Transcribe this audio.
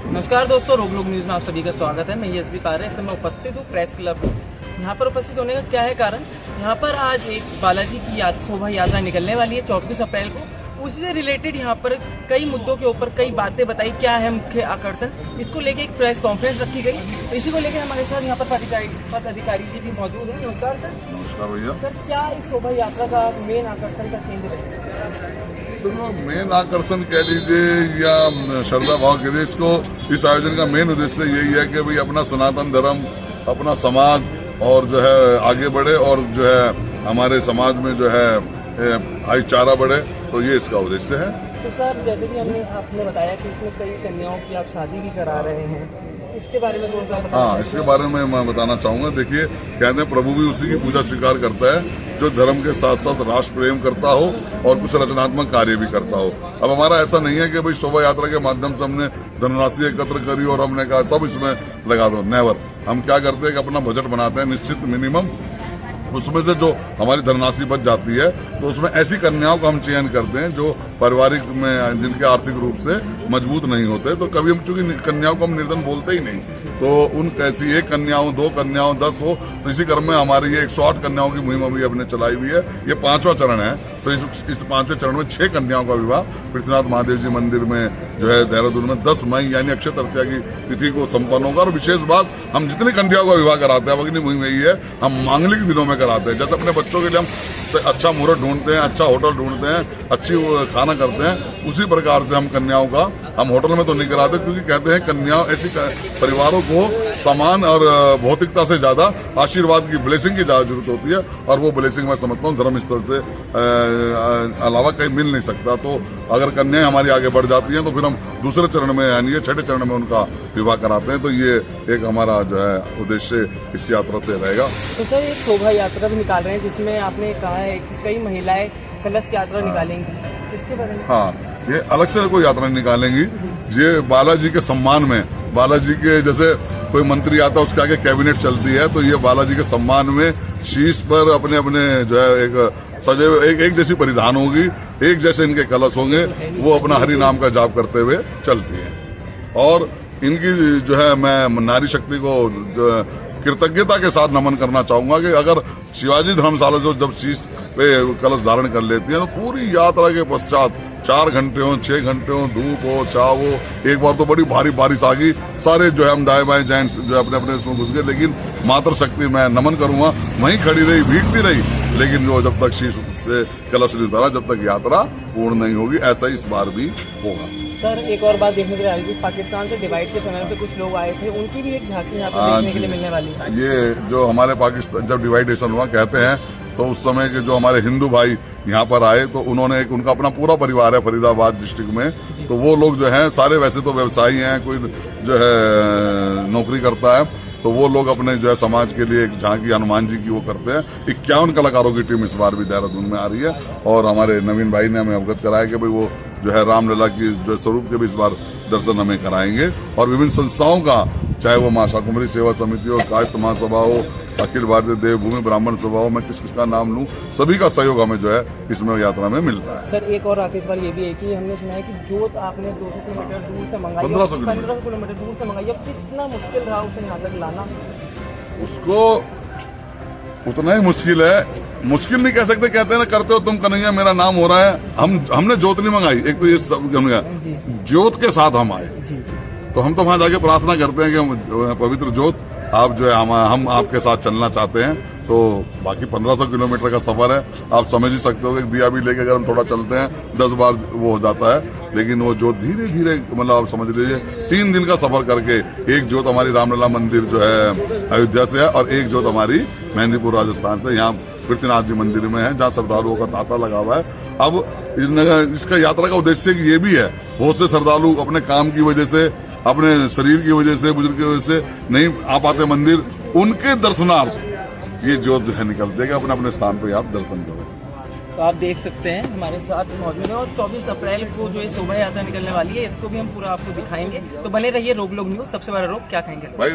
नमस्कार दोस्तों, रोगलोग न्यूज़ में आप सभी का स्वागत है। मैं यशदीप पारे इस समय उपस्थित हूँ प्रेस क्लब में। यहाँ पर उपस्थित होने का क्या है कारण, यहाँ पर आज एक बालाजी की शोभा यात्रा निकलने वाली है 24 अप्रैल को। उसी से रिलेटेड यहाँ पर कई मुद्दों के ऊपर कई बातें बताई, क्या है मुख्य आकर्षण, इसको लेके एक प्रेस कॉन्फ्रेंस रखी गई। तो इसी को लेकर हमारे साथ यहाँ पर पदाधिकारी जी भी मौजूद हैं। नमस्कार सर। नमस्कार भैया। सर, क्या इस शोभा यात्रा का मेन आकर्षण का केंद्र है? तो मेन आकर्षण कह लीजिए या श्रद्धा भाव के लिए, इसको इस आयोजन का मेन उद्देश्य यही है कि भाई अपना सनातन धर्म, अपना समाज और जो है आगे बढ़े और जो है हमारे समाज में जो है भाईचारा बढ़े, तो ये इसका उद्देश्य है। तो सर, जैसे कि आपने बताया कि इसमें कई कन्याओं की आप शादी भी करा रहे हैं, इसके बारे में थोड़ा सा हाँ, इसके बारे में मैं बताना चाहूँगा। देखिए, कहते हैं प्रभु भी उसी की पूजा स्वीकार करता है जो धर्म के साथ साथ राष्ट्र प्रेम करता हो और कुछ रचनात्मक कार्य भी करता हो। अब हमारा ऐसा नहीं है कि भाई शोभा यात्रा के माध्यम से हमने धनराशि एकत्र करी और हमने कहा सब इसमें लगा दो, नेवर। हम क्या करते हैं कि अपना बजट बनाते हैं निश्चित मिनिमम, उसमें से जो हमारी धनराशि बच जाती है तो उसमें ऐसी कन्याओं का हम चयन करते हैं जो पारिवारिक में जिनके आर्थिक रूप से मजबूत नहीं होते। तो कभी हम चूंकि कन्याओं को हम निर्धन बोलते ही नहीं, तो उन ऐसी एक कन्याओं, दो कन्याओं, 10 हो, तो इसी क्रम में हमारी ये 108 कन्याओं की मुहिम अभी हमने चलाई हुई है। ये 5वां चरण है। तो इस 5वें चरण में 6 कन्याओं का विवाह पृथ्वीनाथ महादेव जी मंदिर में जो है देहरादून में 10 मई यानी अक्षय तृतीया की तिथि को संपन्न होगा। और विशेष बात, हम जितनी कन्याओं का विवाह कराते हैं अग्नि मुहिम यही है, हम मांगलिक दिनों में कराते हैं। जैसे अपने बच्चों के लिए हम अच्छा मुहूर्त ढूंढते हैं, अच्छा होटल ढूंढते हैं, अच्छी खाना करते हैं, उसी प्रकार से हम कन्याओं का हम होटल में तो नहीं कराते, क्योंकि कहते हैं कन्याओं ऐसी परिवारों को समान और भौतिकता से ज्यादा आशीर्वाद की, ब्लेसिंग की ज्यादा जरूरत होती है। और वो ब्लेसिंग मैं समझता हूँ धर्म स्थल से अलावा कहीं मिल नहीं सकता। तो अगर कन्याएं हमारी आगे बढ़ जाती हैं तो फिर हम दूसरे चरण में यानी 6ठे चरण में उनका विवाह कराते हैं। तो ये एक हमारा जो है उद्देश्य इस यात्रा से रहेगा। तो सर, एक शोभा यात्रा भी निकाल रहे हैं जिसमें आपने कहा है कि कई महिलाएं कलश यात्रा निकालेंगी, इसके बारे में? हाँ, ये अलग से कोई यात्रा निकालेंगी। ये बालाजी के सम्मान में, बालाजी के जैसे कोई मंत्री आता है उसके आगे कैबिनेट चलती है, तो ये बालाजी के सम्मान में शीश पर अपने अपने जो है एक सजे हुए एक जैसी परिधान होगी, एक जैसे इनके कलश होंगे, वो अपना हरि नाम का जाप करते हुए चलती है। और इनकी जो है मैं नारी शक्ति को जो कृतज्ञता के साथ नमन करना चाहूंगा कि अगर शिवाजी धर्मशाला से जब शीश पे कलश धारण कर लेती है तो पूरी यात्रा के पश्चात 4 घंटे हो, 6 घंटे हो, धूप हो, छाव हो, एक बार तो बड़ी भारी बारिश आ गई, सारे जो है हम दाएं बाएं जेंट्स जो अपने अपने इसमें घुस गए, लेकिन मातृ शक्ति मैं नमन करूंगा वहीं खड़ी रही, भीगती रही, लेकिन जो जब तक शीश से कलश नहीं उतारा, जब तक यात्रा पूर्ण नहीं होगी। ऐसा इस बार भी होगा। सर, एक और बात देखने के लिए आई, पाकिस्तान से डिवाइड के समय पे कुछ लोग आए थे, उनकी भी एक झांकी यहाँ पर देखने के लिए मिलने वाली है। ये जो हमारे पाकिस्तान जब डिवाइडेशन हुआ कहते हैं, तो उस समय के जो हमारे हिंदू भाई यहाँ पर आए तो उन्होंने एक उनका अपना पूरा परिवार है फरीदाबाद डिस्ट्रिक्ट में, तो वो लोग जो हैं सारे वैसे तो व्यवसायी हैं, कोई जो है नौकरी करता है, तो वो लोग अपने जो है समाज के लिए एक झांकी हनुमान जी की वो करते हैं। 51 कलाकारों की टीम इस बार भी देहरादून में आ रही है। और हमारे नवीन भाई ने हमें अवगत कराया कि भाई वो जो है रामलला की जो स्वरूप के भी इस बार दर्शन हमें कराएंगे। और विभिन्न संस्थाओं का, चाहे वो मां शाकुंभरी सेवा समिति हो, कायस्थ महासभा हो, अखिल भारतीय देवभूमि ब्राह्मण सभा हो, मैं किस किस का नाम लूं, सभी का सहयोग हमें जो है इसमें यात्रा में मिलता है। सर, एक और आखिरी सवाल ये भी है कि हमने सुना है कि जोत आपने 200 किलोमीटर दूर से मंगाई, 1500 किलोमीटर दूर से मंगाई, अब कितना मुश्किल रहा उसे यहाँ तक लाना? उसको उतना ही मुश्किल है, मुश्किल नहीं कह सकते, कहते हैं ना करते हो तुम कन्हैया मेरा नाम हो रहा है। हमने जोत नहीं मंगाई, एक तो ये सब जोत के साथ हम आए, तो हम तो वहां जाके प्रार्थना करते हैं कि पवित्र जोत आप जो है हम आपके साथ चलना चाहते हैं। तो बाकी 1500 किलोमीटर का सफर है, आप समझ ही सकते हो कि दिया भी लेके अगर हम थोड़ा चलते हैं 10 बार वो हो जाता है, लेकिन वो जोत धीरे धीरे, मतलब आप समझ लीजिए 3 दिन का सफर करके, एक जोत हमारी रामलला मंदिर जो है अयोध्या से है और एक जोत हमारी मेहंदीपुर राजस्थान से यहाँ पृथ्वीनाथ जी मंदिर में है, जहाँ श्रद्धालुओं का तांता लगा हुआ है। अब इसका यात्रा का उद्देश्य ये भी है, बहुत से श्रद्धालु अपने काम की वजह से, अपने शरीर की वजह से, बुजुर्ग की वजह से नहीं आ पाते मंदिर, उनके दर्शनार्थ ये जोत जो है निकलते हैं, अपने अपने स्थान पे आप दर्शन करो। तो आप देख सकते हैं हमारे साथ मौजूद है। और 24 अप्रैल को जो ये शोभा यात्रा निकलने वाली है, इसको भी हम पूरा आपको दिखाएंगे। तो बने रहिए रोगलोग न्यूज़। सबसे बड़ा रोग क्या कहेंगे भाई?